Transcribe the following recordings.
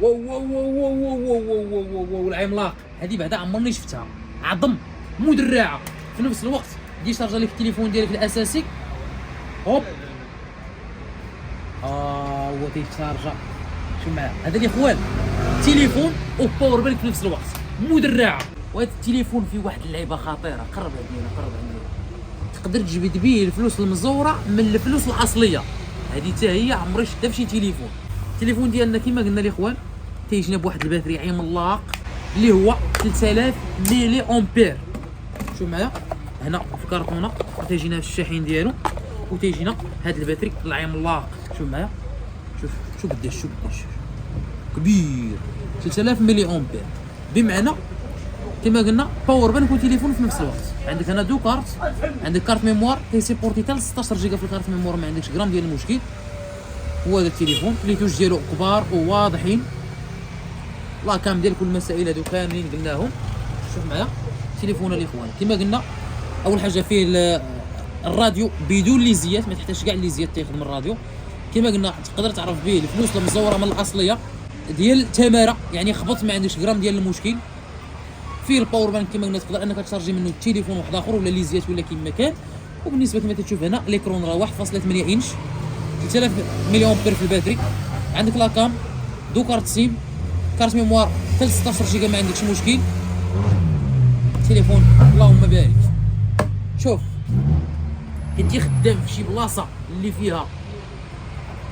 واو واو واو واو واو واو واو واو واو العملاق هذه بعدا عمرني شفتها. عظم مدرعه في نفس الوقت دي شارجا لك التليفون ديالك الاساسي. هوب هو تيشارجا. شوف معايا هذا الاخوان تليفون وباور بانك في نفس الوقت مدرعه. وهذا التليفون فيه واحد اللعيبه خطيره. قرب عندنا تقدر تجبد به الفلوس المزوره من الفلوس الاصليه. هذه حتى هي عمري شفتها في شي تليفون. التليفون ديالنا كما قلنا الاخوان تيجينا بواحد الباتري عملاق اللي هو 3000 ميلي امبير. شوف معايا هنا في الكرتونه تيجينا الشاحن ديالو وتيجينا هذا الباتري العملاق. شوف معايا شوف قداش كبير 3000 ميلي امبير. بمعنى كما قلنا باور بانك وتليفون في نفس الوقت. عندك هنا دو كارت، عندك كارت ميموار تيسيبورتي حتى 16 جيجا في الكارت ميموار، ما عندكش غرام ديال المشكل. هو هذا التليفون اللي توج ديالو كبار وواضحين. لا كام ديال كل المسائل هادو كاملين قلناهم. شوف معايا تليفون الاخوان كما قلنا اول حاجه فيه الراديو بدون ليزيات، ما تحتاجش كاع ليزيات تيخدم الراديو. كما قلنا تقدر تعرف به الفلوس المزوره من الاصليه ديال التماره، يعني خبط ما عندكش غرام ديال المشكل. فيه الباور بانك كما قلنا تقدر انك تشارجي منه التليفون واحد اخر ولا ليزيات ولا كما كان. وبالنسبه كما تشوف هنا ليكرون راه 1.8 انش 3000 ملي امبير في الباتري. عندك لاكام دو كارت سيم كارت ميموار حتى 16 جيجا ما عندكش مشكل. تليفون اللهم بارك. شوف كنتي خدام في شي بلاصه اللي فيها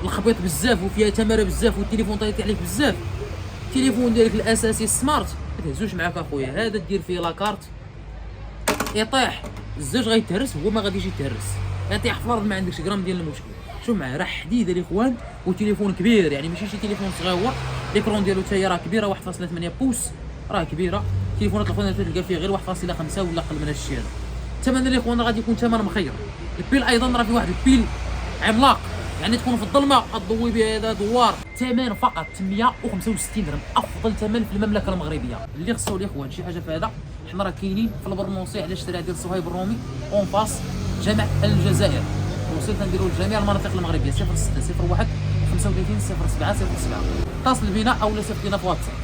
الخبيط بزاف وفيها تماره بزاف والتليفون طايح عليك بزاف، التليفون ديالك الاساسي السمارت ما تهزوش معاك اخويا. هذا دير فيه لاكارت يطيح الزوج غيتهرس، هو ما غاديش يتهرس، يطيح في الارض ما عندكش غرام ديال المشكل. شوف معايا راه حديد الاخوان وتليفون كبير، يعني ماشي شي تليفون صغيور. ليكرون ديالو حتى هي راه كبيره 1.8 بوس، راه كبيره. تليفونات الاخوان تلقى فيه غير 1.5 ولا اقل من هادشي. هذا الثمن الاخوان غادي يكون ثمن مخير. البيل ايضا راه فيه واحد البيل عملاق، يعني تكون في الظلمه تضوي به هذا دوار. ثمن فقط 165 درهم، افضل ثمن في المملكه المغربيه. اللي خصو الاخوان شي حاجه في هذا حنا راه كاينين في البرنوسي على الشارع ديال صهيب الرومي اون فاس جامع الجزائر. وصلت نديروا لجميع المناطق المغربيه 06 01 35 07 07. اتصل بنا او صيفط لنا في واتساب.